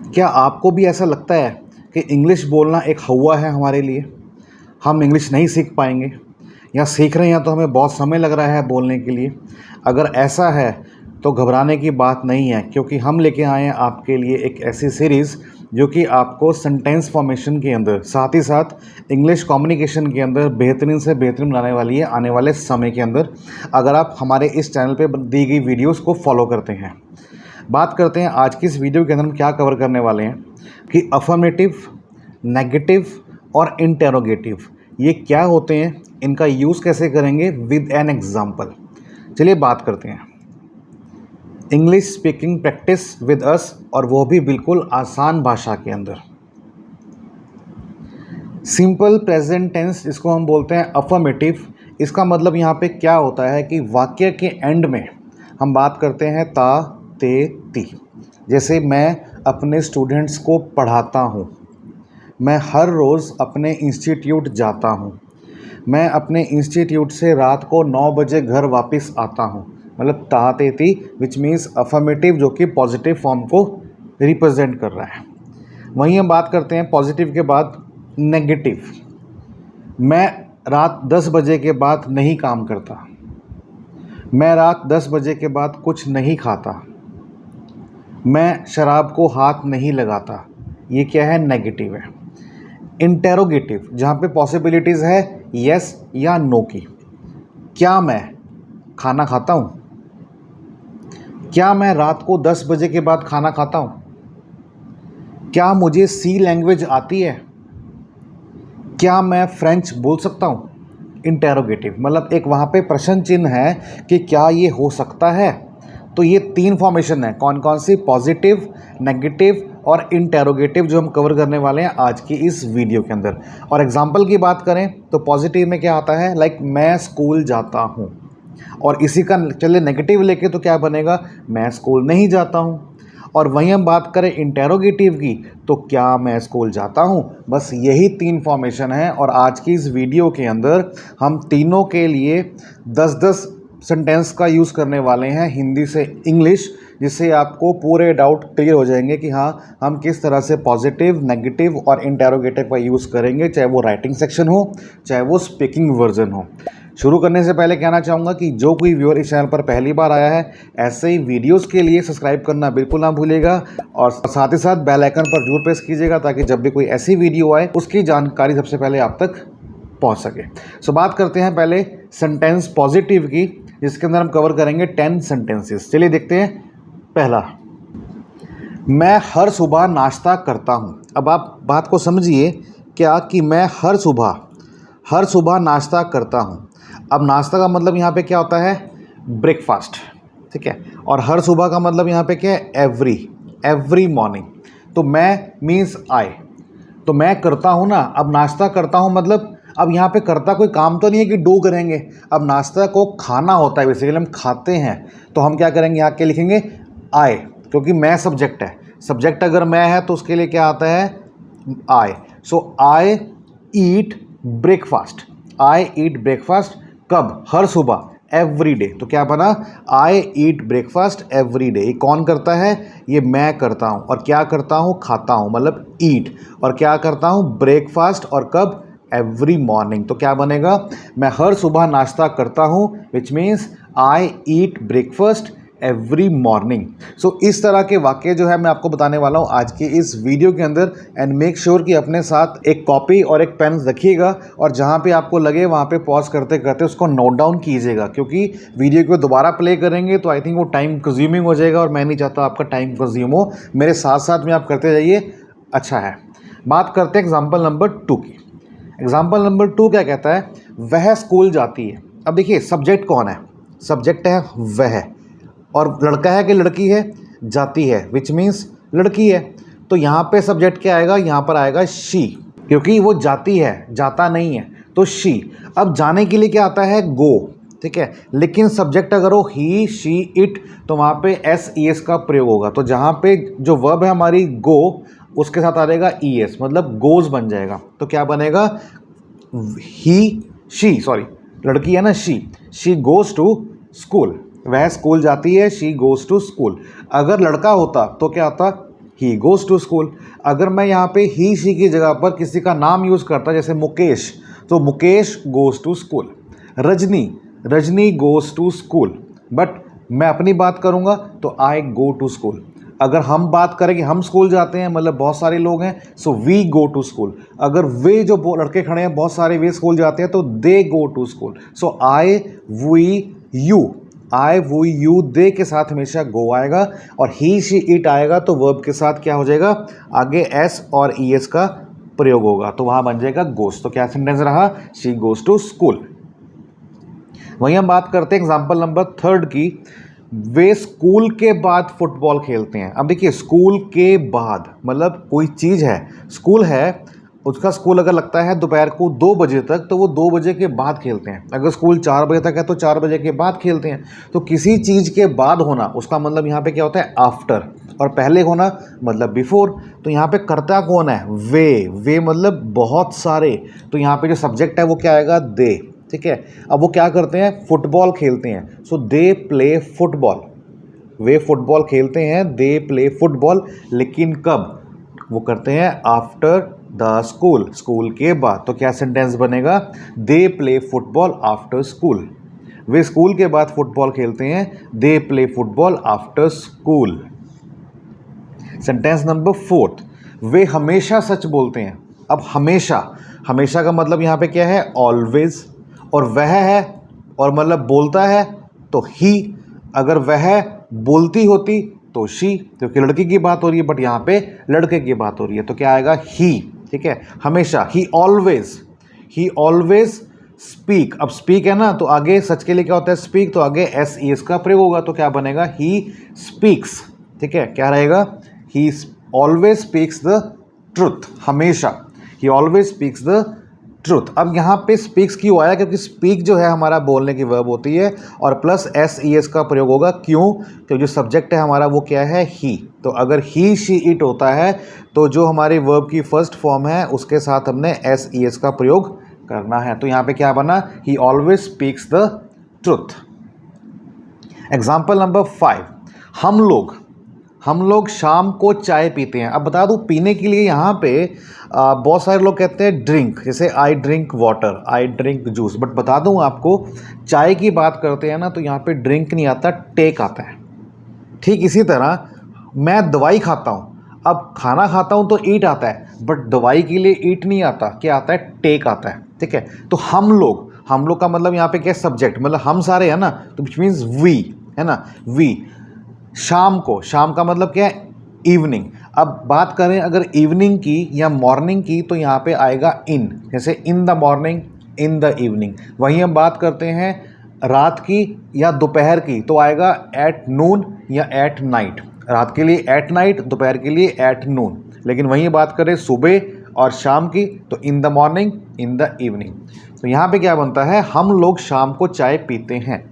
क्या आपको भी ऐसा लगता है कि इंग्लिश बोलना एक हौवा है हमारे लिए? हम इंग्लिश नहीं सीख पाएंगे, या सीख रहे हैं तो हमें बहुत समय लग रहा है बोलने के लिए? अगर ऐसा है तो घबराने की बात नहीं है, क्योंकि हम लेके आए हैं आपके लिए एक ऐसी सीरीज़ जो कि आपको सेंटेंस फॉर्मेशन के अंदर, साथ ही साथ इंग्लिश कम्युनिकेशन के अंदर बेहतरीन से बेहतरीन बनाने वाली है आने वाले समय के अंदर, अगर आप हमारे इस चैनल पे दी गई वीडियोस को फॉलो करते हैं। बात करते हैं आज की इस वीडियो के अंदर हम क्या कवर करने वाले हैं कि अफर्मेटिव, नेगेटिव और इंटेरोगेटिव ये क्या होते हैं, इनका यूज़ कैसे करेंगे विद एन एग्जाम्पल। चलिए बात करते हैं। English speaking practice with us, और वो भी बिल्कुल आसान भाषा के अंदर। सिंपल प्रेजेंट टेंस, इसको हम बोलते हैं अफर्मेटिव। इसका मतलब यहाँ पे क्या होता है कि वाक्य के एंड में हम बात करते हैं ता, ते, ती। जैसे मैं अपने स्टूडेंट्स को पढ़ाता हूँ, मैं हर रोज़ अपने इंस्टीट्यूट जाता हूँ, मैं अपने इंस्टीट्यूट से रात को 9 बजे घर वापस आता हूँ। मतलब ता, ते, ती विच मीन्स अफर्मेटिव, जो कि पॉजिटिव फॉर्म को रिप्रेजेंट कर रहा है। वहीं हम बात करते हैं पॉजिटिव के बाद नेगेटिव। मैं रात 10 बजे के बाद नहीं काम करता, मैं रात 10 बजे के बाद कुछ नहीं खाता, मैं शराब को हाथ नहीं लगाता। ये क्या है? नेगेटिव है। इंटेरोगेटिव, जहाँ पे पॉसिबिलिटीज़ है यस या नो की। क्या मैं खाना खाता हूँ? क्या मैं रात को 10 बजे के बाद खाना खाता हूँ? क्या मुझे सी लैंग्वेज आती है? क्या मैं फ्रेंच बोल सकता हूँ? इंटेरोगेटिव मतलब एक वहाँ पे प्रश्न चिन्ह है कि क्या ये हो सकता है। तो ये 3 फॉर्मेशन है, कौन कौन सी? पॉजिटिव, नेगेटिव और इंटेरोगेटिव, जो हम कवर करने वाले हैं आज की इस वीडियो के अंदर। और एग्जांपल की बात करें तो पॉजिटिव में क्या आता है? लाइक मैं स्कूल जाता हूँ। और इसी का चलिए नेगेटिव लेके तो क्या बनेगा? मैं स्कूल नहीं जाता हूँ। और वहीं हम बात करें इंटेरोगेटिव की तो क्या मैं स्कूल जाता हूँ। बस यही 3 फॉर्मेशन है, और आज की इस वीडियो के अंदर हम तीनों के लिए 10-10 सेंटेंस का यूज़ करने वाले हैं हिंदी से इंग्लिश, जिससे आपको पूरे डाउट क्लियर हो जाएंगे कि हाँ हम किस तरह से पॉजिटिव, नेगेटिव और इंटेरोगेटिव का यूज़ करेंगे, चाहे वो राइटिंग सेक्शन हो चाहे वो स्पीकिंग वर्जन हो। शुरू करने से पहले कहना चाहूँगा कि जो कोई व्यूअर इस चैनल पर पहली बार आया है, ऐसे ही वीडियोस के लिए सब्सक्राइब करना बिल्कुल ना भूलिएगा, और साथ ही साथ बेल आइकन पर जरूर प्रेस कीजिएगा ताकि जब भी कोई ऐसी वीडियो आए उसकी जानकारी सबसे पहले आप तक पहुँच सके। सो बात करते हैं पहले सेंटेंस पॉजिटिव की, जिसके अंदर हम कवर करेंगे 10 सेंटेंसेस। चलिए देखते हैं। पहला, मैं हर सुबह नाश्ता करता हूँ। अब आप बात को समझिए, क्या कि मैं हर सुबह नाश्ता करता हूँ। अब नाश्ता का मतलब यहाँ पे क्या होता है? ब्रेकफास्ट, ठीक है। और हर सुबह का मतलब यहाँ पे क्या है? Every morning. तो मैं मीन्स आई, तो मैं करता हूँ ना। अब नाश्ता करता हूँ मतलब अब यहाँ पे करता कोई काम तो नहीं है कि डू करेंगे। अब नाश्ता को खाना होता है, बेसिकली हम खाते हैं, तो हम क्या करेंगे? यहाँ के लिखेंगे आई, क्योंकि मैं सब्जेक्ट है। सब्जेक्ट अगर मैं है तो उसके लिए क्या आता है? आई। सो आई ईट ब्रेकफास्ट। आई ईट ब्रेकफास्ट कब? हर सुबह, एवरी डे। तो क्या बना? आई ईट ब्रेकफास्ट एवरी डे। ये कौन करता है? ये मैं करता हूँ। और क्या करता हूँ? खाता हूँ, मतलब ईट। और क्या करता हूँ? ब्रेकफास्ट। और कब? Every morning. तो क्या बनेगा? मैं हर सुबह नाश्ता करता हूँ, which means I eat breakfast every morning. So इस तरह के वाक्य जो है मैं आपको बताने वाला हूँ आज की इस वीडियो के अंदर। एंड मेक श्योर कि अपने साथ एक कॉपी और एक पेन रखिएगा, और जहाँ पे आपको लगे वहाँ पे पॉज करते करते उसको नोट डाउन कीजिएगा, क्योंकि वीडियो को दोबारा प्ले करेंगे तो आई थिंक वो टाइम कंज्यूमिंग हो जाएगा, और मैं नहीं चाहता आपका टाइम कंज्यूम हो। मेरे साथ साथ में आप करते जाइए, अच्छा है। बात करते हैं एग्जाम्पल नंबर 2 की। एग्जाम्पल नंबर 2 क्या कहता है? वह स्कूल जाती है। अब देखिए सब्जेक्ट कौन है? सब्जेक्ट है वह, और लड़का है कि लड़की है? जाती है, विच मीन्स लड़की है। तो यहाँ पे सब्जेक्ट क्या आएगा? यहाँ पर आएगा शी, क्योंकि वो जाती है, जाता नहीं है, तो शी। अब जाने के लिए क्या आता है? गो, ठीक है। लेकिन सब्जेक्ट अगर हो ही, शी, इट, तो वहाँ पे एस ई एस का प्रयोग होगा। तो जहाँ पे जो वर्ब है हमारी गो, उसके साथ आ जाएगा ई एस, मतलब गोज बन जाएगा। तो क्या बनेगा? ही, शी, सॉरी लड़की है ना, शी गोज टू स्कूल। वह स्कूल जाती है, शी गोज टू स्कूल। अगर लड़का होता तो क्या होता? He goes to school. अगर मैं यहाँ पे ही शी की जगह पर किसी का नाम यूज़ करता जैसे मुकेश, तो Mukesh goes to school. Rajni, Rajni goes to school. But मैं अपनी बात करूँगा तो आई गो टू स्कूल। अगर हम बात करें कि हम स्कूल जाते हैं, मतलब बहुत सारे लोग हैं, so we go to school. अगर वे जो लड़के खड़े हैं बहुत सारे, वे स्कूल जाते हैं, तो they go to school. So I, we, you, I, we, you, they के साथ हमेशा गो आएगा, और ही शी इट आएगा तो वर्ब के साथ क्या हो जाएगा, आगे एस और ई एस का प्रयोग होगा, तो वहाँ बन जाएगा गोस। तो क्या सेंटेंस रहा, शी गोज टू स्कूल। वहीं हम बात करते हैं एग्जाम्पल नंबर 3 की, वे स्कूल के बाद फुटबॉल खेलते हैं। अब देखिए स्कूल के बाद मतलब कोई चीज़ है, स्कूल है, उसका स्कूल अगर लगता है दोपहर को 2 बजे तक, तो वो 2 बजे के बाद खेलते हैं। अगर स्कूल 4 बजे तक है तो 4 बजे के बाद खेलते हैं। तो किसी चीज़ के बाद होना, उसका मतलब यहाँ पे क्या होता है, आफ्टर, और पहले होना मतलब बिफोर। तो यहाँ पे करता कौन है, वे मतलब बहुत सारे, तो यहाँ पे जो सब्जेक्ट है वो क्या आएगा, दे। ठीक है, अब वो क्या करते हैं, फुटबॉल खेलते हैं, सो दे प्ले फुटबॉल। वे फुटबॉल खेलते हैं, दे प्ले फुटबॉल, लेकिन कब, वो करते हैं आफ्टर द स्कूल, स्कूल के बाद। तो क्या सेंटेंस बनेगा, दे प्ले फुटबॉल आफ्टर स्कूल। वे स्कूल के बाद फुटबॉल खेलते हैं, दे play football after school. Sentence number 4, वे हमेशा सच बोलते हैं। अब हमेशा, हमेशा का मतलब यहाँ पे क्या है, ऑलवेज, और वह है, और मतलब बोलता है तो ही। अगर वह बोलती होती तो शी, क्योंकि लड़की की बात हो रही है, बट यहाँ पे लड़के की बात हो रही है, तो क्या आएगा, ही। ठीक है, हमेशा, ही ऑलवेज स्पीक। अब स्पीक है ना, तो आगे सच के लिए क्या होता है, स्पीक, तो आगे एस ई एस का प्रयोग होगा, तो क्या बनेगा, ही स्पीक्स। ठीक है, क्या रहेगा, he always speaks the truth, हमेशा, he always speaks the truth. अब यहाँ पे स्पीक्स क्यों आया, क्योंकि स्पीक जो है हमारा बोलने की वर्ब होती है, और प्लस एस ई एस का प्रयोग होगा, क्यों, क्योंकि जो सब्जेक्ट है हमारा वो क्या है, ही। तो अगर ही शी इट होता है तो जो हमारी वर्ब की फर्स्ट फॉर्म है उसके साथ हमने एस ई एस का प्रयोग करना है। तो यहाँ पे क्या बना, ही always speaks the truth. Example number 5, हम लोग शाम को चाय पीते हैं। अब बता दूं, पीने के लिए यहाँ पे बहुत सारे लोग कहते हैं ड्रिंक, जैसे I drink water, I drink juice, but बता दूं आपको, चाय की बात करते हैं ना तो यहाँ पे ड्रिंक नहीं आता, टेक आता है। ठीक इसी तरह मैं दवाई खाता हूँ, अब खाना खाता हूँ तो ईट आता है, बट दवाई के लिए ईट नहीं आता, क्या आता है, टेक आता है। ठीक है, तो हम लोग का मतलब यहाँ पे क्या, सब्जेक्ट, मतलब हम सारे है ना, तो विच मीन्स वी, है ना, वी। शाम का मतलब क्या है, इवनिंग। अब बात करें अगर इवनिंग की या मॉर्निंग की, तो यहाँ पे आएगा इन, जैसे इन the morning, in the evening. वहीं हम बात करते हैं रात की या दोपहर की, तो आएगा एट नून या एट नाइट। रात के लिए एट नाइट, दोपहर के लिए एट नून। लेकिन वहीं बात करें सुबह और शाम की, तो इन the morning, in the evening. तो यहाँ पे क्या बनता है, हम लोग शाम को चाय पीते हैं,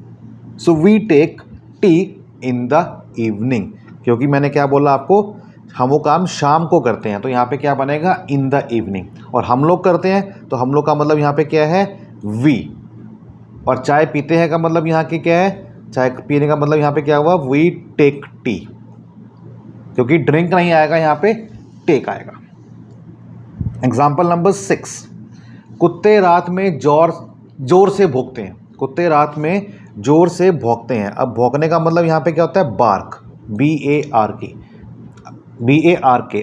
so we take tea in the evening. क्योंकि मैंने क्या बोला आपको, हम वो काम शाम को करते हैं, तो यहाँ पे क्या बनेगा, इन द इवनिंग। और हम लोग करते हैं, तो हम लोग का मतलब यहाँ पे क्या है, वी। और चाय पीते हैं का मतलब यहाँ की क्या है, चाय पीने का मतलब यहाँ पे क्या हुआ, वी टेक टी। क्योंकि ड्रिंक नहीं आएगा, यहाँ पे टेक आएगा। एग्जाम्पल नंबर 6, कुत्ते रात में जोर से भौंकते हैं। कुत्ते रात में जोर से भौंकते हैं। अब भौंकने का मतलब यहाँ पे क्या होता है, बार्क, BARK।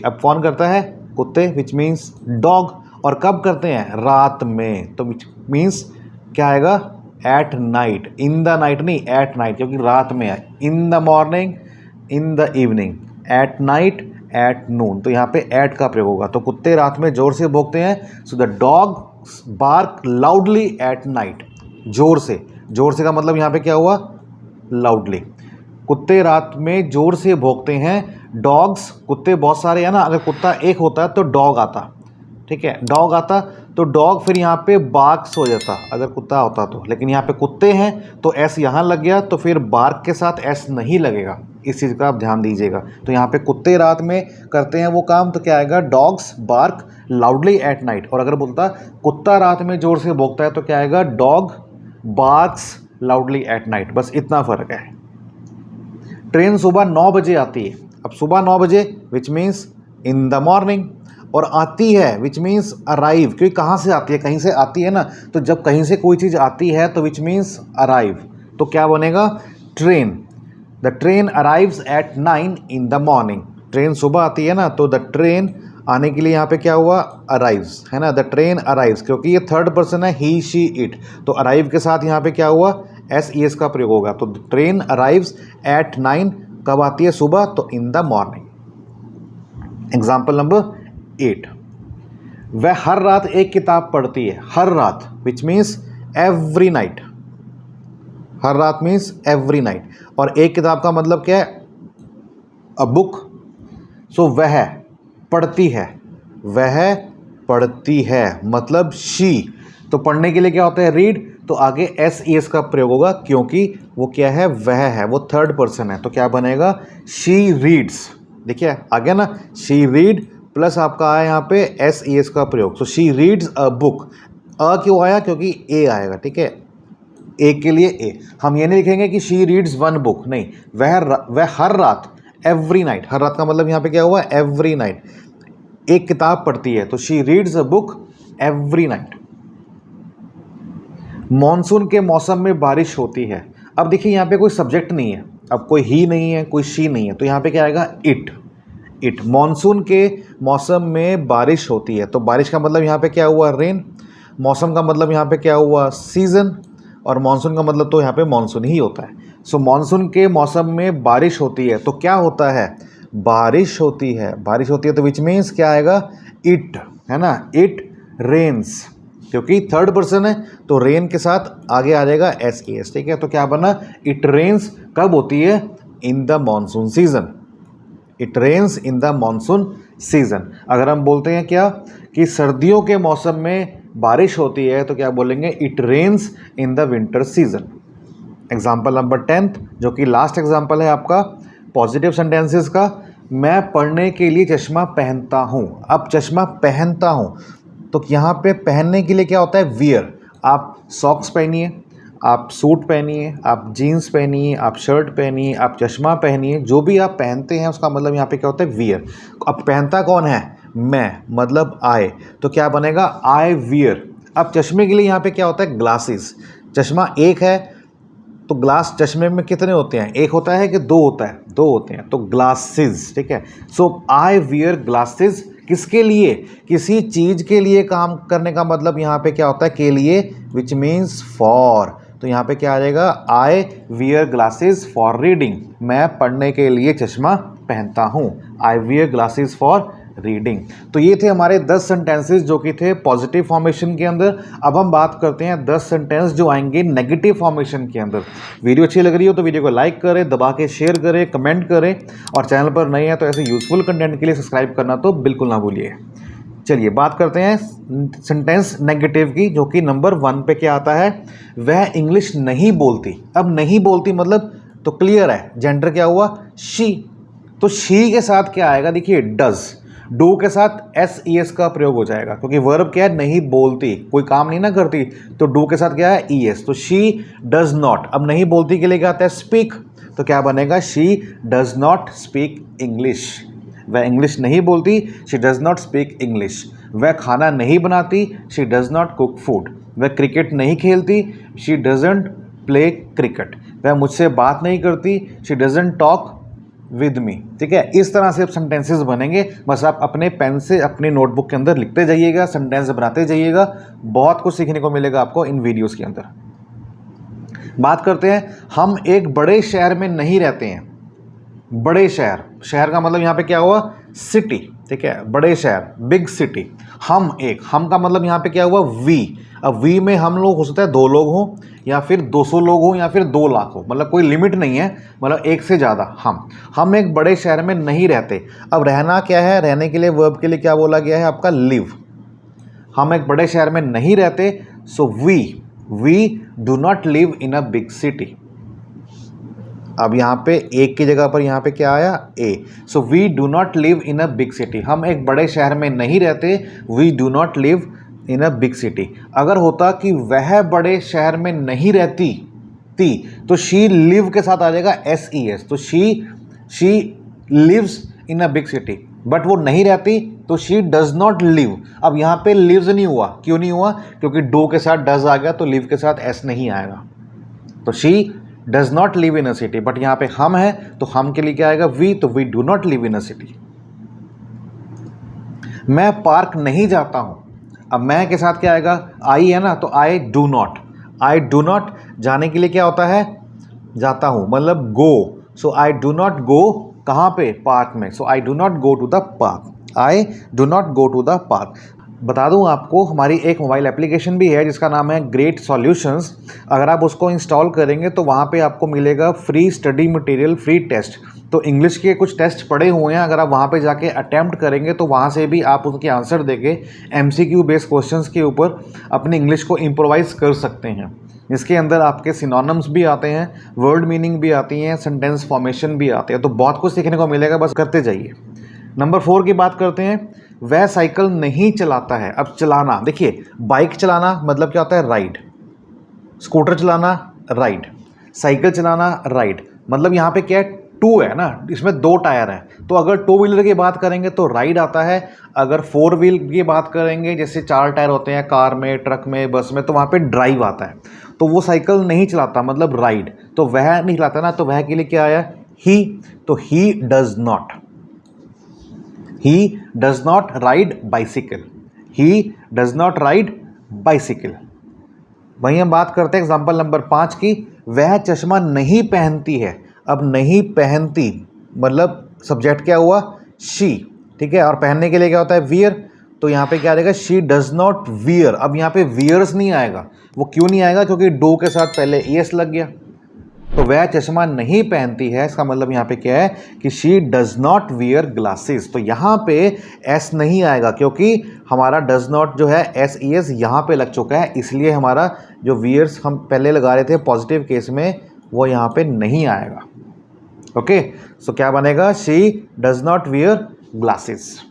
अब कौन करता है, कुत्ते, विच मीन्स डॉग। और कब करते हैं, रात में, तो विच मीन्स क्या आएगा, at night, in the night नहीं, एट नाइट, क्योंकि रात में है। In the morning, in the evening, at night, at noon, तो यहाँ पे एट का प्रयोग होगा। तो कुत्ते रात में जोर से भौंकते हैं, so the dog bark loudly at night. जोर से का मतलब यहाँ पे क्या हुआ, लाउडली। कुत्ते रात में जोर से भौंकते हैं। डॉग्स, कुत्ते बहुत सारे हैं ना, अगर कुत्ता एक होता तो डॉग आता। ठीक है, डॉग आता तो डॉग फिर यहाँ पे बार्क्स हो जाता अगर कुत्ता होता तो, लेकिन यहाँ पे कुत्ते हैं तो एस यहाँ लग गया, तो फिर बार्क के साथ एस नहीं लगेगा। इस चीज़ का आप ध्यान दीजिएगा। तो यहाँ पे कुत्ते रात में करते हैं वो काम, तो क्या आएगा, dogs bark loudly at night. और अगर बोलता कुत्ता रात में जोर से भौंकता है, तो क्या आएगा, dog barks loudly at night. बस इतना फ़र्क है। ट्रेन सुबह 9 बजे आती है। अब सुबह 9 बजे which means in the morning, और आती है विच मीन्स अराइव, क्योंकि कहाँ से आती है, कहीं से आती है ना, तो जब कहीं से कोई चीज़ आती है तो विच मीन्स अराइव, तो क्या बनेगा train. The train arrives eight 9 in the morning, train सुबह आती है ना, तो द ट्रेन आने के लिए यहाँ पे क्या हुआ अराइव्स, है ना, द ट्रेन अराइव्स, क्योंकि ये थर्ड पर्सन है ही शी इट, तो अराइव के साथ यहाँ पे क्या हुआ एस का प्रयोग होगा, तो ट्रेन अराइव्स एट 9 कब आती है सुबह, तो इन द मॉर्निंग। एग्जाम्पल नंबर 8, वह हर रात एक किताब पढ़ती है, हर रात विच मीन्स एवरी नाइट, हर रात मीन्स एवरी नाइट, और एक किताब का मतलब क्या है अ बुक, सो वह पढ़ती है, वह पढ़ती है मतलब शी, तो पढ़ने के लिए क्या होता है रीड, तो आगे एस का प्रयोग होगा क्योंकि वो क्या है वह है, वो थर्ड पर्सन है, तो क्या बनेगा शी रीड्स, देखिए आ गया ना, शी रीड प्लस आपका आया यहाँ पे एस का प्रयोग, तो शी रीड्स अ बुक, अ क्यों आया क्योंकि ए आएगा, ठीक है, ए के लिए ए, हम ये नहीं लिखेंगे कि शी रीड्स वन बुक, नहीं, वह हर रात एवरी नाइट, हर रात का मतलब यहाँ पे क्या हुआ एवरी नाइट, एक किताब पढ़ती है, तो she reads a book every night. Monsoon के मौसम में बारिश होती है, अब देखिए यहाँ पे कोई सब्जेक्ट नहीं है, अब कोई ही नहीं है कोई शी नहीं है, तो यहाँ पे क्या आएगा इट, मॉनसून के मौसम में बारिश होती है, तो बारिश का मतलब यहाँ पे क्या हुआ रेन, मौसम का मतलब यहाँ पे क्या हुआ सीजन, और मानसून का मतलब तो यहाँ पे मानसून ही होता है। सो मानसून के मौसम में बारिश होती है, तो क्या होता है बारिश होती है, बारिश होती है, तो विच मीन्स क्या आएगा इट, है ना, इट रेन्स, क्योंकि थर्ड पर्सन है तो रेन के साथ आगे आ जाएगा एस, ठीक है, तो क्या बना इट रेन्स कब होती है in the monsoon season, it rains in the monsoon season. अगर हम बोलते हैं क्या कि सर्दियों के मौसम में बारिश होती है, तो क्या बोलेंगे it rains in the winter season. Example number 10 जो कि लास्ट एग्जाम्पल है आपका पॉजिटिव सेंटेंसेस का, मैं पढ़ने के लिए चश्मा पहनता हूँ, अब चश्मा पहनता हूँ, तो यहाँ पे पहनने के लिए क्या होता है वियर, आप सॉक्स पहनिए, आप सूट पहनिए, आप जीन्स पहनिए, आप शर्ट पहनिए, आप चश्मा पहनिए, जो भी आप पहनते हैं उसका मतलब यहाँ पे क्या होता है वियर। अब पहनता कौन है मैं, मतलब आई, तो क्या बनेगा आई वियर। अब चश्मे के लिए यहाँ पे क्या होता है ग्लासेस, चश्मा एक है तो ग्लास चश्मे में कितने होते हैं, एक होता है कि दो होता है, दो होते हैं, तो ग्लासेस, ठीक है। सो आई वियर ग्लासेस, किसके लिए, किसी चीज़ के लिए काम करने का मतलब यहाँ पे क्या होता है के लिए, विच मीन्स फॉर, तो यहाँ पे क्या आ जाएगा I wear glasses for reading, मैं पढ़ने के लिए चश्मा पहनता हूँ, I wear glasses for reading. तो ये थे हमारे 10 सेंटेंसेस जो कि थे पॉजिटिव फॉर्मेशन के अंदर। अब हम बात करते हैं 10 सेंटेंस जो आएंगे नेगेटिव फॉर्मेशन के अंदर। वीडियो अच्छी लग रही हो तो वीडियो को लाइक करें, दबा के शेयर करें, कमेंट करें, और चैनल पर नए हैं तो ऐसे यूजफुल कंटेंट के लिए सब्सक्राइब करना तो बिल्कुल ना भूलिए। चलिए बात करते हैं सेंटेंस नेगेटिव की, जो कि नंबर 1 पे क्या आता है, वह इंग्लिश नहीं बोलती। अब नहीं बोलती मतलब तो क्लियर है, जेंडर क्या हुआ शी, तो शी के साथ क्या आएगा देखिए डज, डू के साथ एस का प्रयोग हो जाएगा, क्योंकि वर्ब क्या है नहीं बोलती, कोई काम नहीं ना करती, तो डू के साथ क्या है ईएस, तो शी डज नॉट। अब नहीं बोलती के लिए क्या आता है स्पीक, तो क्या बनेगा she does not speak English, वह इंग्लिश नहीं बोलती, she does not speak English. वह खाना नहीं बनाती, she does not cook food. वह क्रिकेट नहीं खेलती, शी डजेंट प्ले क्रिकेट। वह मुझसे बात नहीं करती, she doesn't talk with me. ठीक है, इस तरह से अब सेंटेंसेस बनेंगे, बस आप अपने पेन से अपनी नोटबुक के अंदर लिखते जाइएगा, सेंटेंस बनाते जाइएगा, बहुत कुछ सीखने को मिलेगा आपको इन वीडियोस के अंदर। बात करते हैं, हम एक बड़े शहर में नहीं रहते हैं। बड़े शहर, शहर का मतलब यहाँ पे क्या हुआ सिटी, ठीक है, बड़े शहर बिग सिटी। हम एक, हम का मतलब यहाँ पे क्या हुआ वी। अब वी में हम लोग हो सकता है 2 लोग हों या फिर 200 लोग हों या फिर 2 लाख हो, मतलब कोई लिमिट नहीं है, मतलब एक से ज़्यादा। हम एक बड़े शहर में नहीं रहते। अब रहना क्या है, रहने के लिए वर्ब के लिए क्या बोला गया है आपका लिव। हम एक बड़े शहर में नहीं रहते, so we do not live in a big city. अब यहाँ पे एक की जगह पर यहाँ पे क्या आया a, so we do not live in a big city. हम एक बड़े शहर में नहीं रहते, we do not live in a big city. अगर होता कि वह बड़े शहर में नहीं रहती तो शी लिव के साथ आ जाएगा एस, तो she lives in a big city, but वो नहीं रहती तो शी डज नॉट लिव। अब यहाँ पे लिव्स नहीं हुआ, क्यों नहीं हुआ? क्योंकि डू के साथ डज आ गया तो लिव के साथ एस नहीं आएगा। तो she does not live in a city, but यहाँ पे हम है तो हम के लिए क्या आएगा? वी, तो we do not live in a city. मैं पार्क नहीं जाता हूँ, अब मैं के साथ क्या आएगा? आई है ना, तो I do not. I do not जाने के लिए क्या होता है? जाता हूँ, मतलब गो। सो आई डू नॉट गो कहाँ पे? पार्क में। So I do not go to the park. I do not go to the park. बता दूं आपको, हमारी एक मोबाइल एप्लीकेशन भी है जिसका नाम है ग्रेट सॉल्यूशंस। अगर आप उसको इंस्टॉल करेंगे तो वहाँ पे आपको मिलेगा free study material, free test. तो इंग्लिश के कुछ टेस्ट पड़े हुए हैं, अगर आप वहाँ पे जाके अटैम्प्ट करेंगे तो वहाँ से भी आप उसके आंसर देके MCQ बेस्ड क्वेश्चंस के ऊपर अपनी इंग्लिश को इम्प्रोवाइज कर सकते हैं। इसके अंदर आपके सिनोनिम्स भी आते हैं, वर्ड मीनिंग भी आती हैं, सेंटेंस फॉर्मेशन भी आते हैं, तो बहुत कुछ सीखने को मिलेगा, बस करते जाइए। नंबर 4 की बात करते हैं। वह साइकिल नहीं चलाता है। अब चलाना, देखिए बाइक चलाना मतलब क्या होता है? राइड। स्कूटर चलाना राइड, साइकिल चलाना राइड। मतलब यहाँ पे क्या है? टू है ना, इसमें 2 टायर हैं, तो अगर 2 व्हीलर की बात करेंगे तो राइड आता है। अगर 4 व्हील की बात करेंगे, जैसे 4 टायर होते हैं कार में, ट्रक में, बस में, तो वहाँ पे ड्राइव आता है। तो वो साइकिल नहीं चलाता मतलब राइड, तो वह नहीं चलाता ना, तो वह के लिए क्या आया? ही। तो he does not, he does not ride bicycle. He does not ride bicycle. वहीं हम बात करते हैं एग्जाम्पल नंबर 5 की। वह चश्मा नहीं पहनती है। अब नहीं पहनती मतलब सब्जेक्ट क्या हुआ? शी, ठीक है। और पहनने के लिए क्या होता है? वियर। तो यहाँ पे क्या आएगा? She does not wear. अब यहाँ पे वियर्स नहीं आएगा। वो क्यों नहीं आएगा? क्योंकि डू के साथ पहले एस लग गया। तो वह चश्मा नहीं पहनती है, इसका मतलब यहाँ पे क्या है कि she does not wear glasses. तो यहाँ पे एस नहीं आएगा क्योंकि हमारा डज नॉट जो है एस ई एस यहाँ पे लग चुका है, इसलिए हमारा जो वियर्स हम पहले लगा रहे थे पॉजिटिव केस में वो यहाँ पे नहीं आएगा। ओके, सो क्या बनेगा? She does not wear glasses.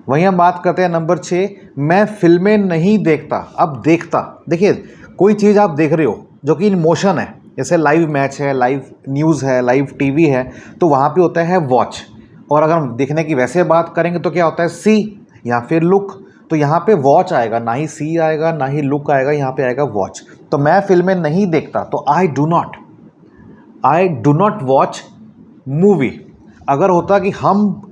वहीं हम बात करते हैं नंबर 6। मैं फिल्में नहीं देखता। अब देखता, देखिए कोई चीज़ आप देख रहे हो जो कि इन मोशन है, जैसे लाइव मैच है, लाइव न्यूज़ है, लाइव टीवी है, तो वहाँ पे होता है वॉच। और अगर हम देखने की वैसे बात करेंगे तो क्या होता है? सी या फिर लुक। तो यहाँ पे वॉच आएगा, ना ही सी आएगा ना ही लुक आएगा, यहाँ पे आएगा वॉच। तो मैं फिल्में नहीं देखता, तो I do not watch movie. अगर होता कि हम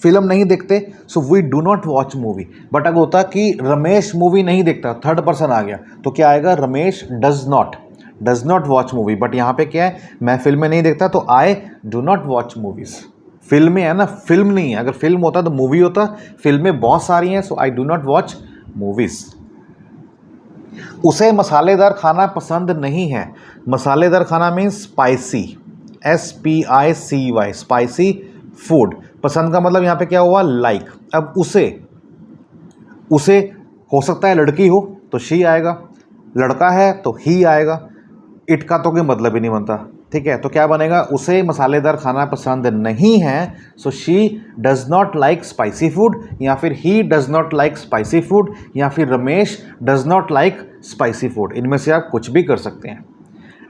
फिल्म नहीं देखते, so we do not watch movie. But अगर होता कि रमेश मूवी नहीं देखता, थर्ड पर्सन आ गया, तो क्या आएगा? Ramesh does not watch movie. But यहाँ पे क्या है? मैं फिल्में नहीं देखता, तो I do not watch movies. फिल्में है ना, फिल्म नहीं है। अगर फिल्म होता तो मूवी होता, फिल्में बहुत सारी हैं, so I do not watch movies. उसे मसालेदार खाना पसंद नहीं है। मसालेदार खाना means spicy, SPICY, spicy food. पसंद का मतलब यहाँ पे क्या हुआ? लाइक। अब उसे हो सकता है लड़की हो तो शी आएगा, लड़का है तो ही आएगा। इट का तो कोई मतलब ही नहीं बनता, ठीक है। तो क्या बनेगा? उसे मसालेदार खाना पसंद नहीं है, so she does not like spicy food, या फिर he does not like spicy food, या फिर Ramesh does not like spicy food. इनमें से आप कुछ भी कर सकते हैं।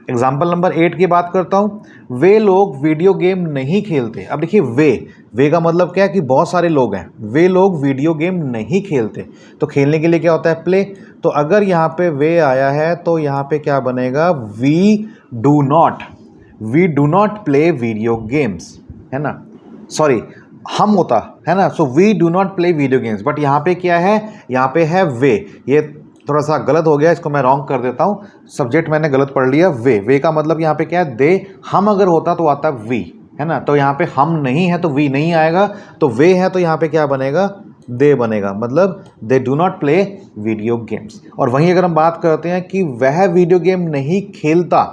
एग्जाम्पल नंबर 8 की बात करता हूँ। वे लोग वीडियो गेम नहीं खेलते। अब देखिए वे का मतलब क्या है कि बहुत सारे लोग हैं। वे लोग वीडियो गेम नहीं खेलते, तो खेलने के लिए क्या होता है? प्ले। तो अगर यहाँ पे वे आया है तो यहाँ पे क्या बनेगा? We do not play video games, है ना। सॉरी, हम होता है ना, so we do not play video games. But यहाँ पे क्या है? यहाँ पे है वे। ये थोड़ा सा गलत हो गया, इसको मैं रॉन्ग कर देता हूँ। सब्जेक्ट मैंने गलत पढ़ लिया। वे का मतलब यहाँ पे क्या है? दे। हम अगर होता तो आता वी, है ना। तो यहाँ पे हम नहीं है तो वी नहीं आएगा, तो वे है तो यहाँ पे क्या बनेगा? दे बनेगा। मतलब they do not play video games. और वहीं अगर हम बात करते हैं कि वह वीडियो गेम नहीं खेलता,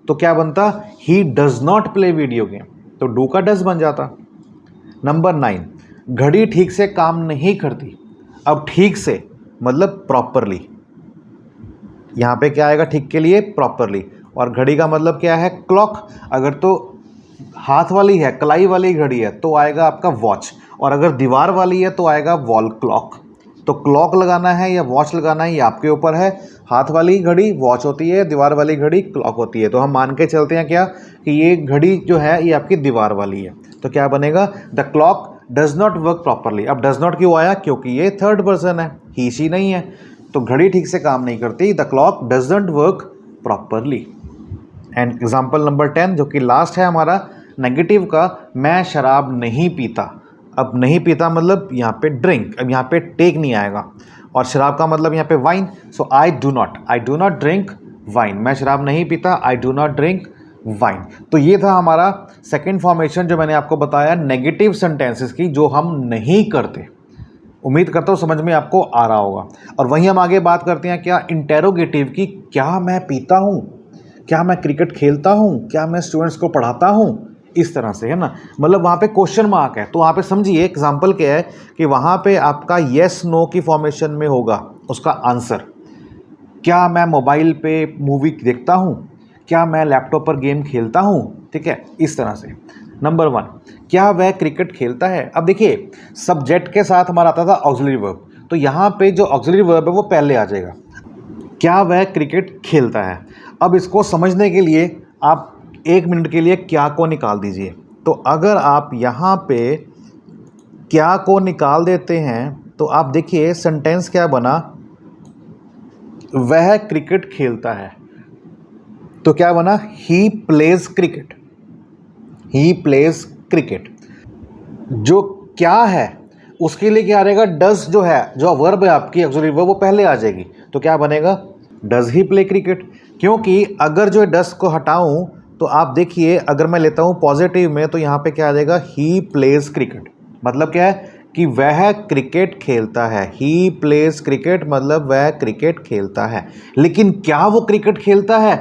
तो क्या बनता? He does not play video game, तो डू का डज बन जाता। नंबर 9। घड़ी ठीक से काम नहीं करती। अब ठीक से मतलब प्रॉपरली। यहाँ पे क्या आएगा? ठीक के लिए प्रॉपरली। और घड़ी का मतलब क्या है? क्लॉक। अगर तो हाथ वाली है, कलाई वाली घड़ी है, तो आएगा आपका वॉच। और अगर दीवार वाली है तो आएगा वॉल क्लॉक। तो क्लॉक लगाना है या वॉच लगाना है ये आपके ऊपर है। हाथ वाली घड़ी वॉच होती है, दीवार वाली घड़ी क्लॉक होती है। तो हम मान के चलते हैं क्या कि ये घड़ी जो है ये आपकी दीवार वाली है। तो क्या बनेगा, the clock does not work properly. अब डज नॉट क्यों आया, क्योंकि ये थर्ड पर्सन है, ही शी नहीं है, तो घड़ी ठीक से काम नहीं करती, the clock doesn't work properly. And example number 10 जो कि लास्ट है हमारा नेगेटिव का, मैं शराब नहीं पीता। अब नहीं पीता मतलब यहाँ पे ड्रिंक, अब यहाँ पे टेक नहीं आएगा, और शराब का मतलब यहाँ पे wine, so I do not drink wine, मैं शराब नहीं पीता, आई डू नॉट ड्रिंक वाइन। तो ये था हमारा सेकेंड फॉर्मेशन जो मैंने आपको बताया नेगेटिव सेंटेंसेस की, जो हम नहीं करते। उम्मीद करता हूँ समझ में आपको आ रहा होगा। और वहीं हम आगे बात करते हैं क्या, इंटेरोगेटिव की, क्या मैं पीता हूँ, क्या मैं क्रिकेट खेलता हूँ, क्या मैं स्टूडेंट्स को पढ़ाता हूँ, इस तरह से, है ना। मतलब वहाँ पे क्वेश्चन मार्क है, तो वहाँ पे समझिए एग्जाम्पल क्या है कि वहाँ पे आपका येस नो की फॉर्मेशन में होगा उसका आंसर। क्या मैं मोबाइल पे मूवी देखता हूँ, क्या मैं लैपटॉप पर गेम खेलता हूँ, ठीक है, इस तरह से। नंबर 1, क्या वह क्रिकेट खेलता है। अब देखिए सब्जेक्ट के साथ हमारा आता था ऑक्सिलरी वर्ब, तो यहाँ पे जो ऑक्सिलरी वर्ब है वो पहले आ जाएगा, क्या वह क्रिकेट खेलता है। अब इसको समझने के लिए आप 1 मिनट के लिए क्या को निकाल दीजिए। तो अगर आप यहाँ पे क्या को निकाल देते हैं तो आप देखिए सेंटेंस क्या बना, वह क्रिकेट खेलता है, तो क्या बना, he plays cricket, he plays cricket. जो क्या है उसके लिए क्या आ जाएगा, डज जो है, जो वर्ब है आपकी ऑक्सिलरी वर्ब, वो पहले आ जाएगी, तो क्या बनेगा, डज ही प्ले क्रिकेट। क्योंकि अगर जो डज को हटाऊं तो आप देखिए अगर मैं लेता हूं पॉजिटिव में तो यहाँ पे क्या आ जाएगा, ही प्लेज क्रिकेट, मतलब क्या है कि वह क्रिकेट खेलता है, ही प्लेज क्रिकेट मतलब वह क्रिकेट खेलता है। लेकिन क्या वो क्रिकेट खेलता है,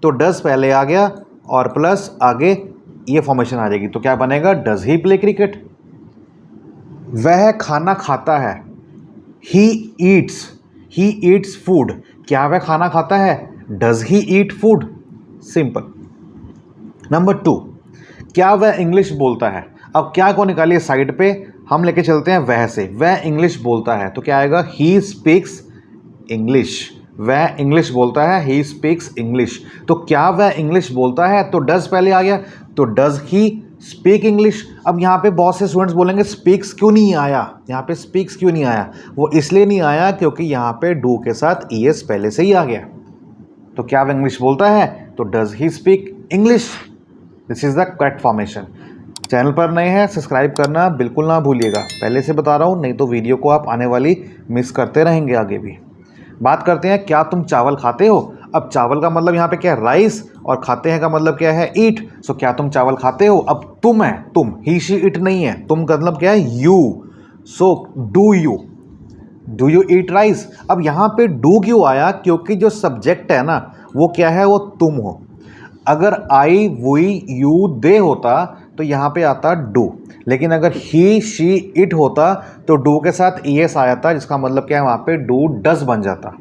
तो डज पहले आ गया और प्लस आगे ये फॉर्मेशन आ जाएगी, तो क्या बनेगा, डज ही प्ले क्रिकेट। वह खाना खाता है, ही ईट्स फूड, क्या वह खाना खाता है, does he eat food, simple. Number 2, क्या वह इंग्लिश बोलता है। अब क्या को निकालिए साइड पे, हम लेके चलते हैं वह से, वह इंग्लिश बोलता है, तो क्या आएगा, ही स्पीक्स इंग्लिश, वह इंग्लिश बोलता है, ही स्पीक्स इंग्लिश। तो क्या वह इंग्लिश बोलता है, तो डज पहले आ गया, तो डज ही स्पीक इंग्लिश। अब यहाँ पे बहुत से स्टूडेंट्स बोलेंगे स्पीक्स क्यों नहीं आया, यहाँ पे स्पीक्स क्यों नहीं आया, वो इसलिए नहीं आया क्योंकि यहाँ पे डू के साथ ईएस पहले से ही आ गया। तो क्या वह इंग्लिश बोलता है, तो does he speak English. This is the correct formation. Channel पर नए हैं सब्सक्राइब करना बिल्कुल ना भूलिएगा, पहले से बता रहा हूँ, नहीं तो वीडियो को आप आने वाली मिस करते रहेंगे आगे भी। बात करते हैं क्या तुम चावल खाते हो। अब चावल का मतलब यहाँ पे क्या है, राइस, और खाते हैं का मतलब क्या है, ईट। सो क्या तुम चावल खाते हो। अब तुम है, तुम, ही शी इट नहीं है, तुम का मतलब क्या है, you. So do you eat rice. अब यहाँ पे डू क्यों आया, क्योंकि जो सब्जेक्ट है ना वो क्या है, वो तुम हो। अगर आई वी यू दे होता तो यहाँ पे आता डू, लेकिन अगर ही शी इट होता तो डू के साथ ईएस आया था, जिसका मतलब क्या है, वहाँ पे डू डज बन जाता।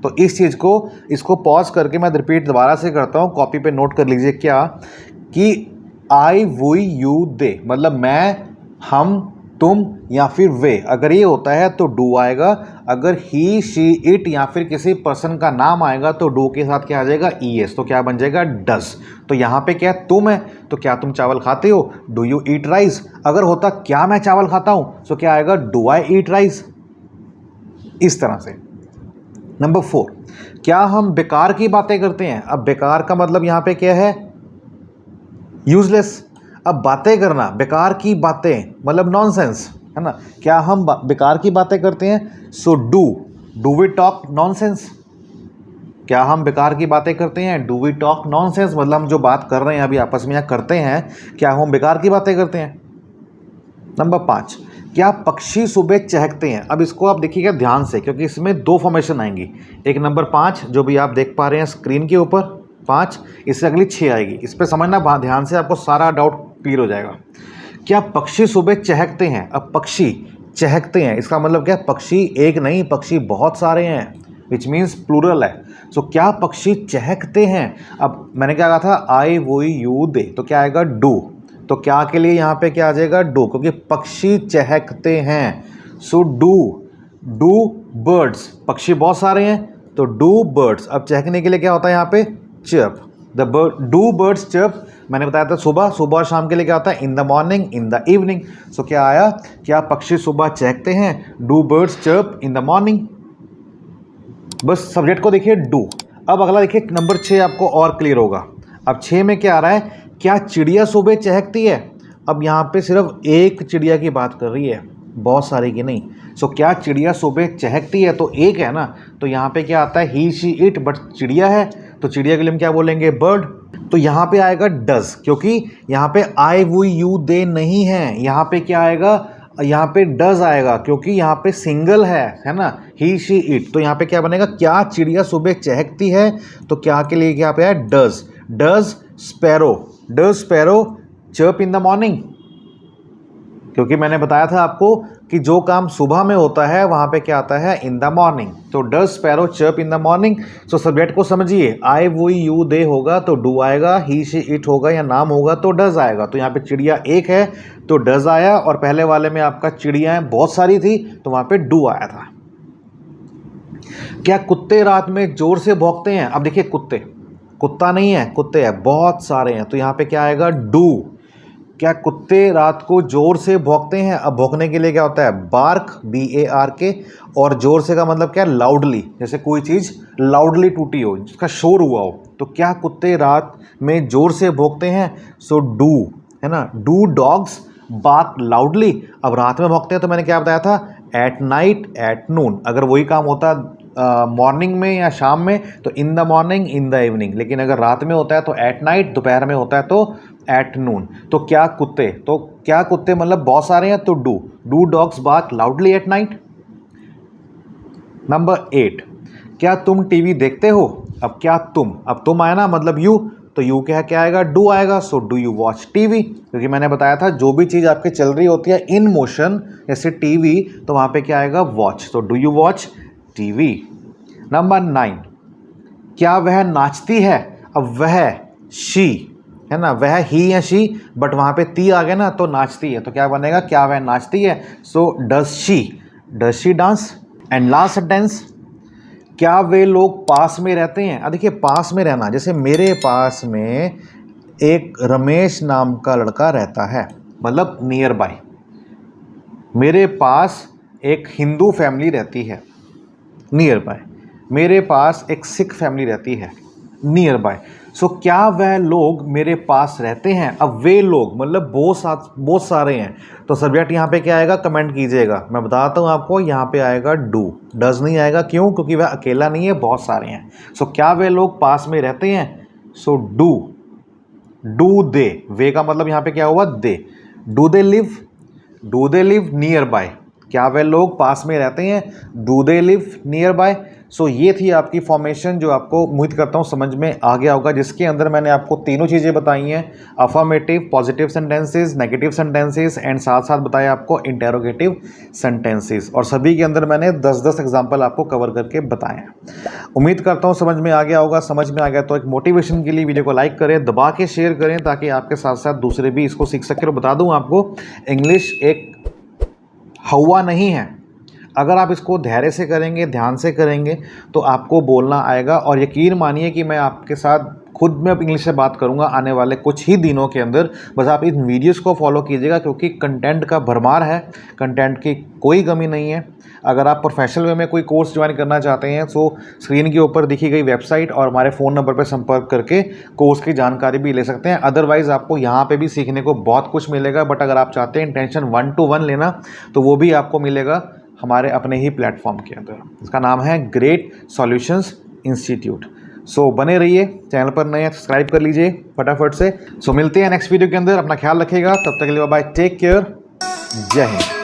तो इस चीज़ को, इसको पॉज करके मैं रिपीट दोबारा से करता हूँ, कॉपी पे नोट कर लीजिए क्या, कि आई वी यू दे मतलब मैं, हम, तुम या फिर वे, अगर ये होता है तो डू आएगा। अगर ही शी इट या फिर किसी पर्सन का नाम आएगा तो डू के साथ क्या आ जाएगा, ईएस, तो क्या बन जाएगा, डज। तो यहाँ पे क्या है, तुम है, तो क्या तुम चावल खाते हो, डू यू ईट राइस। अगर होता क्या मैं चावल खाता हूँ, तो क्या आएगा, डू आई ईट राइस, इस तरह से। नंबर 4, क्या हम बेकार की बातें करते हैं। अब बेकार का मतलब यहाँ पे क्या है, यूजलेस। अब बातें करना, बेकार की बातें मतलब नॉनसेंस, है ना। क्या हम बेकार की बातें करते हैं, so do we talk nonsense. क्या हम बेकार की बातें करते हैं, डू वी टॉक नॉनसेंस, मतलब हम जो बात कर रहे हैं अभी आपस में या करते हैं, क्या हम बेकार की बातें करते हैं। नंबर 5, क्या पक्षी सुबह चहकते हैं। अब इसको आप देखिएगा ध्यान से, क्योंकि इसमें 2 फॉर्मेशन आएंगी। एक नंबर 5 जो भी आप देख पा रहे हैं स्क्रीन के ऊपर 5, इससे अगली 6 आएगी। इस पर समझना ध्यान से, आपको सारा डाउट क्लियर हो जाएगा। क्या पक्षी सुबह चहकते हैं। अब पक्षी चहकते हैं, इसका मतलब क्या है, पक्षी एक नहीं, पक्षी बहुत सारे हैं, विच मीन्स प्लूरल है। सो क्या पक्षी चहकते हैं। अब मैंने क्या कहा था, आई वी यू दे, तो क्या आएगा, डू। तो क्या के लिए यहाँ पे क्या आ जाएगा, डू, क्योंकि पक्षी चहकते हैं। सो डू बर्ड्स, पक्षी बहुत सारे हैं तो डू बर्ड्स। अब चहकने के लिए क्या होता है यहाँ पे, chirp, the do birds chirp, मैंने बताया था सुबह, सुबह और शाम के लिए क्या होता है, in the morning, in the evening. So क्या आया, क्या पक्षी सुबह चहकते हैं, do birds chirp in the morning. बस सब्जेक्ट को देखिए डू। अब अगला देखिए नंबर 6 आपको और क्लियर होगा। अब 6 में क्या आ रहा है, क्या चिड़िया सुबह चहकती है। अब यहाँ पे सिर्फ एक चिड़िया की बात कर रही है, बहुत सारी की नहीं। सो क्या चिड़िया सुबह चहकती है, तो एक है ना, तो यहाँ पे क्या आता है, ही शी इट, बट चिड़िया है तो चिड़िया के लिए हम क्या बोलेंगे, बर्ड। तो यहाँ पे आएगा डज, क्योंकि यहाँ पे आई वी यू दे नहीं है, यहाँ पे क्या आएगा, यहाँ पे डज आएगा, क्योंकि यहाँ पे सिंगल है ना, ही शी इट। तो यहाँ पे क्या बनेगा, क्या चिड़िया सुबह चहकती है, तो क्या के लिए क्या पे है, does. Does sparrow chirp in the morning, क्योंकि मैंने बताया था आपको कि जो काम सुबह में होता है वहाँ पे क्या आता है, इन द मॉर्निंग। तो does sparrow chirp in the morning. So subject को समझिए, आई वो यू दे होगा तो डू आएगा, ही शी इट होगा या नाम होगा तो डज आएगा। तो यहाँ पे चिड़िया एक है तो डज आया, और पहले वाले में आपका चिड़ियाँ बहुत सारी थी तो वहाँ पे डू आया था। क्या कुत्ते रात में जोर से भौंकते हैं। अब देखिए कुत्ता नहीं है, कुत्ते हैं, बहुत सारे हैं, तो यहाँ पे क्या आएगा, डू। क्या कुत्ते रात को जोर से भौंकते हैं। अब भौंकने के लिए क्या होता है, बार्क, BARK, और जोर से का मतलब क्या है, लाउडली, जैसे कोई चीज़ लाउडली टूटी हो, जिसका शोर हुआ हो। तो क्या कुत्ते रात में जोर से भौंकते हैं, सो डू, है ना, डू डॉग्स बार्क लाउडली। अब रात में भौंकते हैं तो मैंने क्या बताया था, एट नाइट, एट नून। अगर वही काम होता मॉर्निंग में या शाम में तो इन the morning, in the evening, लेकिन अगर रात में होता है तो एट नाइट, दोपहर में होता है तो एट नून। तो क्या कुत्ते मतलब बहुत सारे हैं तो do dogs bark loudly at night. Number 8, क्या तुम टीवी देखते हो। अब क्या अब तुम आया ना, मतलब यू, तो यू क्या आएगा, डू आएगा। So do you watch TV, क्योंकि मैंने बताया था जो भी चीज़ आपके चल रही होती है इन मोशन, जैसे टीवी, तो वहाँ पे क्या आएगा, वॉच। तो do you watch TV. Number 9, क्या वह नाचती है। अब वह शी है ना, वह ही या शी, बट वहाँ पे ती आ गया ना तो नाचती है, तो क्या बनेगा, क्या वह नाचती है। So does she dance. And last sentence, क्या वे लोग पास में रहते हैं। अब देखिए पास में रहना, जैसे मेरे पास में एक रमेश नाम का लड़का रहता है, मतलब नियर बाय। मेरे पास एक हिंदू फैमिली रहती है, नियर बाय। मेरे पास एक सिख फैमिली रहती है, नियर बाय। सो क्या वह लोग मेरे पास रहते हैं। अब वे लोग मतलब बहुत सारे हैं, तो सब्जेक्ट यहाँ पे क्या आएगा, कमेंट कीजिएगा। मैं बताता हूँ आपको, यहाँ पे आएगा डू, डज नहीं आएगा। क्यों, क्योंकि वह अकेला नहीं है, बहुत सारे हैं। सो क्या वे लोग पास में रहते हैं, सो डू दे, वे का मतलब यहाँ पे क्या हुआ, they. Do they live near by, क्या वे लोग पास में रहते हैं, do they live near by. So ये थी आपकी फॉर्मेशन, जो आपको उम्मीद करता हूँ समझ में आ गया होगा, जिसके अंदर मैंने आपको तीनों चीज़ें बताई हैं, affirmative, positive sentences, negative sentences, and साथ साथ बताया आपको इंटेरोगेटिव सेंटेंसेस, और सभी के अंदर मैंने 10-10 एग्जाम्पल आपको कवर करके बताए हैं। उम्मीद करता हूँ समझ में आ गया होगा। समझ में आ गया तो एक मोटिवेशन के लिए वीडियो को लाइक करें, दबा के शेयर करें, ताकि आपके साथ साथ दूसरे भी इसको सीख सकें। और बता दूँ आपको, इंग्लिश एक हवा नहीं है। अगर आप इसको धैर्य से करेंगे, ध्यान से करेंगे, तो आपको बोलना आएगा। और यकीन मानिए कि मैं आपके साथ खुद में अब इंग्लिश से बात करूंगा आने वाले कुछ ही दिनों के अंदर। बस आप इन वीडियोस को फॉलो कीजिएगा, क्योंकि कंटेंट का भरमार है, कंटेंट की कोई कमी नहीं है। अगर आप प्रोफेशनल वे में कोई कोर्स ज्वाइन करना चाहते हैं तो स्क्रीन के ऊपर दिखी गई वेबसाइट और हमारे फ़ोन नंबर पर संपर्क करके कोर्स की जानकारी भी ले सकते हैं। अदरवाइज़ आपको यहाँ पे भी सीखने को बहुत कुछ मिलेगा, बट अगर आप चाहते हैं इंटेंशन 1-to-1 लेना, तो वो भी आपको मिलेगा हमारे अपने ही प्लेटफॉर्म के अंदर। इसका नाम है ग्रेट सॉल्यूशंस इंस्टीट्यूट। सो बने रहिए, चैनल पर नए सब्सक्राइब कर लीजिए फटाफट से। सो मिलते हैं नेक्स्ट वीडियो के अंदर, अपना ख्याल रखिएगा, तब तक के लिए बाय, टेक केयर, जय हिंद।